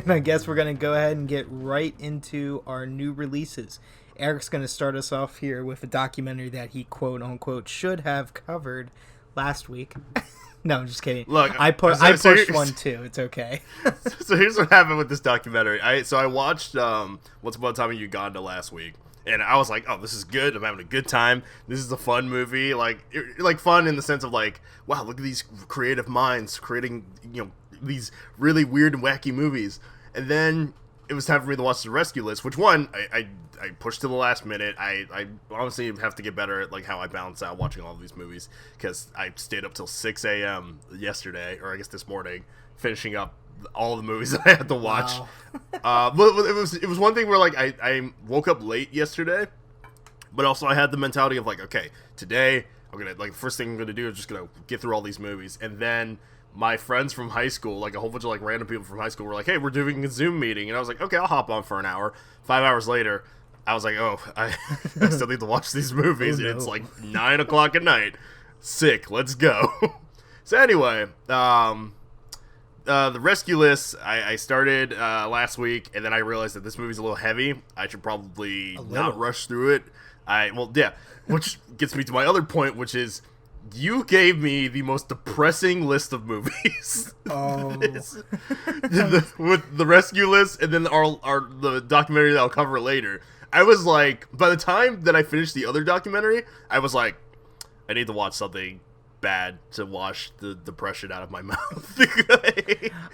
And I guess we're going to go ahead and get right into our new releases. Eric's going to start us off here with a documentary that he quote unquote should have covered last week. No, I'm just kidding. Look, I pushed one too. It's okay. So here's what happened with this documentary. I watched Once Upon a Time in Uganda last week, and I was like, oh, this is good. I'm having a good time. This is a fun movie. Like fun in the sense of like, wow, look at these creative minds creating, these really weird and wacky movies. And then it was time for me to watch The Rescue List, which one I pushed to the last minute. I honestly have to get better at like how I balance out watching all of these movies, because I stayed up till 6 a.m. yesterday, or I guess this morning, finishing up all the movies that I had to watch. Wow. But it was one thing where like I woke up late yesterday, but also I had the mentality of like, okay, today I'm gonna, like, first thing I'm gonna do is just gonna get through all these movies. And then my friends from high school, like a whole bunch of like random people from high school, were like, hey, we're doing a Zoom meeting, and I was like, okay, I'll hop on for an hour. 5 hours later, I was like, oh, I still need to watch these movies. Oh, no. It's like 9 o'clock at night. Sick. Let's go. So anyway, The Rescue List, I started last week, and then I realized that this movie's a little heavy. I should probably not rush through it. Which gets me to my other point, which is you gave me the most depressing list of movies. Oh. With The Rescue List, and then the documentary that I'll cover later. I was like, by the time that I finished the other documentary, I was like, I need to watch something bad to wash the depression out of my mouth.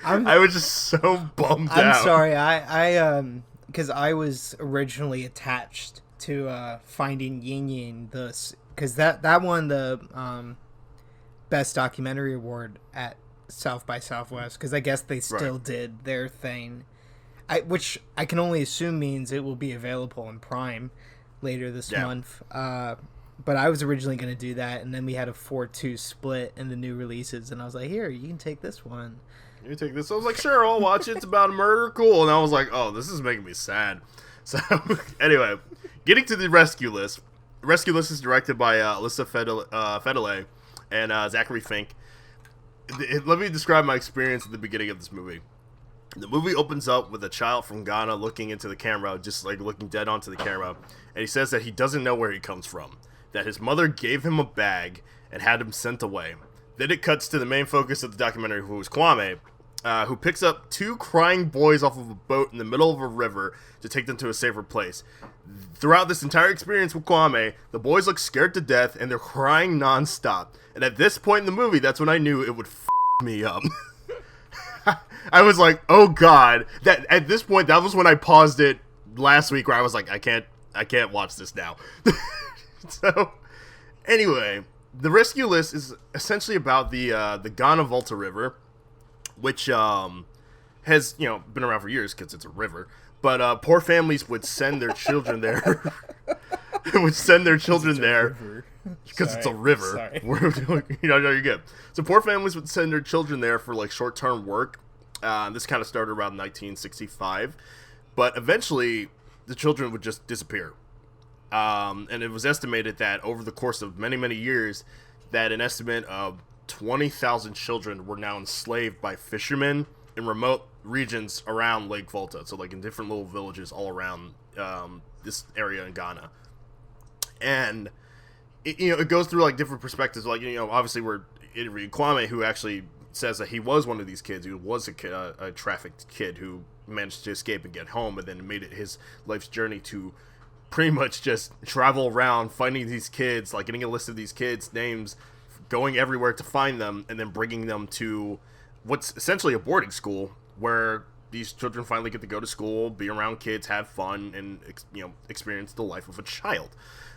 I was just so bummed out. I'm sorry. I because I was originally attached to Finding Yin Yin, because that won the best documentary award at South by Southwest, because I guess they still did their thing. Which I can only assume means it will be available in Prime later this month. But I was originally going to do that, and then we had a 4-2 split in the new releases, and I was like, here, you can take this one. You take this? I was like, sure, I'll watch it. It's about a murder. Cool. And I was like, oh, this is making me sad. So, anyway, getting to The Rescue List. The Rescue List is directed by Alyssa Fedele and Zachary Fink. Let me describe my experience at the beginning of this movie. The movie opens up with a child from Ghana looking into the camera, just like looking dead onto the camera, and he says that he doesn't know where he comes from, that his mother gave him a bag and had him sent away. Then it cuts to the main focus of the documentary, who is Kwame, who picks up 2 crying boys off of a boat in the middle of a river to take them to a safer place. Throughout this entire experience with Kwame, the boys look scared to death and they're crying nonstop. And at this point in the movie, that's when I knew it would f*** me up. I was like, oh god. That at this point, that was when I paused it last week, where I was like, I can't watch this now. So, anyway, The Rescue List is essentially about the Ghana Volta River, which has been around for years because it's a river. But poor families would send their children there. Because it's a river. You're good. So poor families would send their children there for like short-term work. This kind of started around 1965, but eventually the children would just disappear. And it was estimated that over the course of many, many years, that an estimate of 20,000 children were now enslaved by fishermen in remote regions around Lake Volta. So like in different little villages all around this area in Ghana. And it goes through like different perspectives. Like, obviously we're interviewing Kwame, who actually says that he was one of these kids who was a trafficked kid who managed to escape and get home, and then made it his life's journey to pretty much just travel around finding these kids, like getting a list of these kids' names, going everywhere to find them, and then bringing them to what's essentially a boarding school where these children finally get to go to school, be around kids, have fun, and experience the life of a child.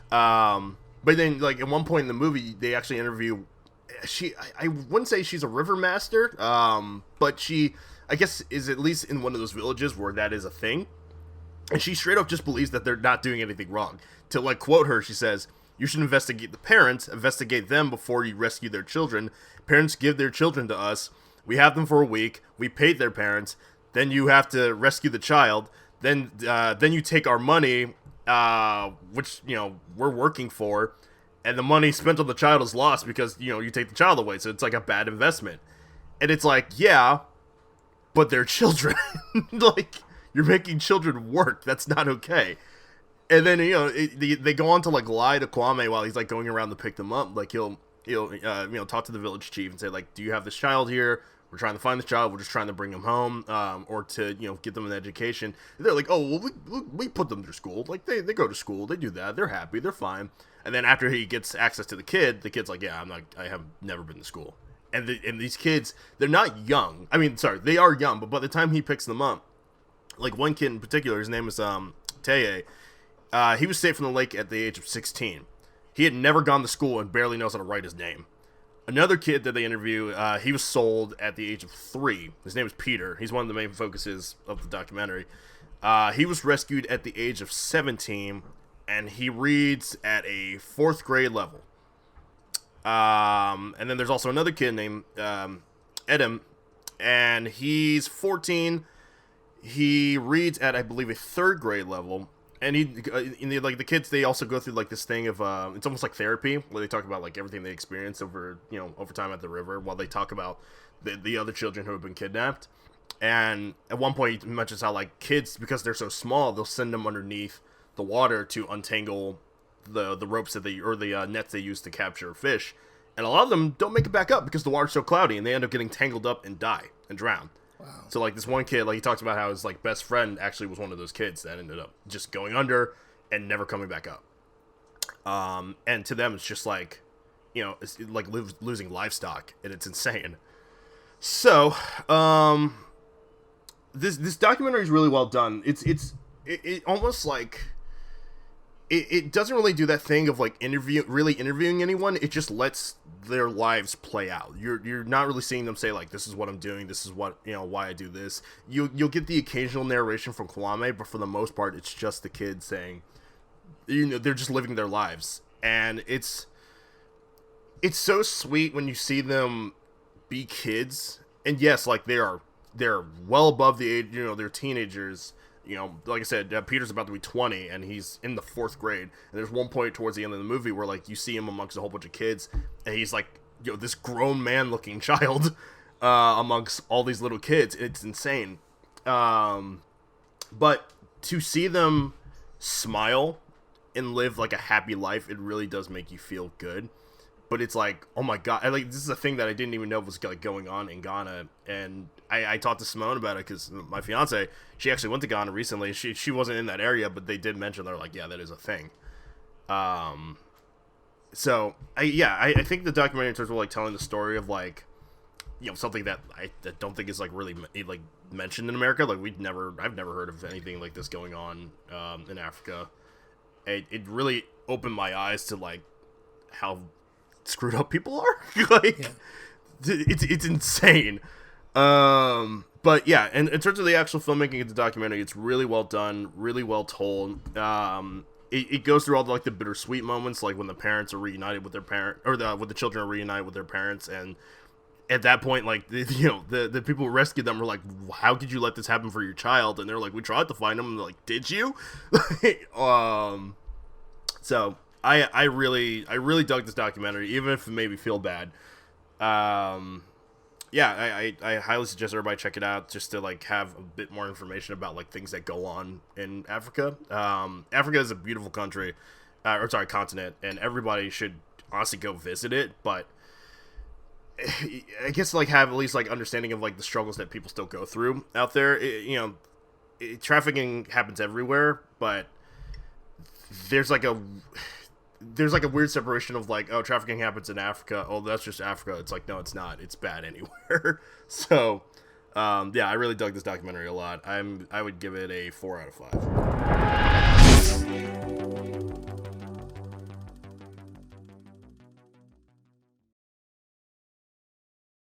But then, like, at one point in the movie, they actually interview I wouldn't say she's a river master, but she, I guess, is at least in one of those villages where that is a thing. And she straight up just believes that they're not doing anything wrong. To, like, quote her, she says, "You should investigate the parents, investigate them before you rescue their children. Parents give their children to us. We have them for a week. We paid their parents. Then you have to rescue the child. Then you take our money, which, we're working for. And the money spent on the child is lost because, you take the child away. So it's like a bad investment." And it's like, yeah, but they're children. Like, you're making children work. That's not okay. And then, you know, they go on to, like, lie to Kwame while he's, like, going around to pick them up. Like, he'll you know, talk to the village chief and say, like, do you have this child here? We're trying to find this child. We're just trying to bring him home, or to, you know, get them an education. And they're like, oh, well, we put them to school. Like, they go to school. They do that. They're happy. They're fine. And then after he gets access to the kid's like, yeah, I have never been to school. And these kids, they're not young. I mean, sorry, they are young, but by the time he picks them up, like, one kid in particular, his name is Teye. He was saved from the lake at the age of 16. He had never gone to school and barely knows how to write his name. Another kid that they interview, he was sold at the age of 3. His name is Peter. He's one of the main focuses of the documentary. He was rescued at the age of 17, and he reads at a 4th grade level. And then there's also another kid named Edem, and he's 14. He reads at, I believe, a 3rd grade level. And like, the kids, they also go through, like, this thing of, it's almost like therapy, where they talk about, like, everything they experienced over time at the river, while they talk about the other children who have been kidnapped. And at one point, he mentions how, like, kids, because they're so small, they'll send them underneath the water to untangle the ropes or the nets they use to capture fish. And a lot of them don't make it back up because the water's so cloudy, and they end up getting tangled up and die and drown. Wow. So, like, this one kid, like, he talks about how his, like, best friend actually was one of those kids that ended up just going under and never coming back up. And to them, it's just like, you know, it's like losing livestock, and it's insane. So, this documentary is really well done. It almost like, it doesn't really do that thing of, like, interviewing anyone. It just lets their lives play out. You're not really seeing them say, like, this is what I'm doing, this is what, you know, why I do this. You'll get the occasional narration from Kwame, but for the most part, it's just the kids saying, you know, they're just living their lives. And it's so sweet when you see them be kids. And yes, like, they're well above the age, you know, they're teenagers. You know, like I said, Peter's about to be 20, and he's in the 4th grade. And there's one point towards the end of the movie where, like, you see him amongst a whole bunch of kids, and he's like, you know, this grown man-looking child amongst all these little kids. It's insane. But to see them smile and live, like, a happy life, it really does make you feel good. But it's like, oh my god, this is a thing that I didn't even know was, like, going on in Ghana. And I talked to Simone about it because my fiance, she actually went to Ghana recently. She wasn't in that area, but they did mention, they're like, yeah, that is a thing. So I think the documentary in terms of, like, telling the story of, like, you know, something that I don't think is, like, really, like, mentioned in America. Like, I've never heard of anything like this going on in Africa. It really opened my eyes to, like, how screwed up people are. Like, yeah. It's insane. But yeah, and in terms of the actual filmmaking of the documentary, it's really well done, really well told. It goes through all the, like, the bittersweet moments, like when the parents are reunited with their parent, or when the children are reunited with their parents, and at that point, like, you know, the people who rescued them were like, how could you let this happen for your child? And they're like, we tried to find him. And they're like, did you? So I really dug this documentary, even if it made me feel bad. Yeah, I highly suggest everybody check it out, just to, like, have a bit more information about, like, things that go on in Africa. Africa is a beautiful country, continent, and everybody should honestly go visit it. But I guess, like, have at least, like, understanding of, like, the struggles that people still go through out there. Trafficking happens everywhere, but there's like a weird separation of, like, oh, trafficking happens in Africa. Oh, that's just Africa. It's like, no, it's not. It's bad anywhere. So, yeah, I really dug this documentary a lot. I would give it a 4 out of 5.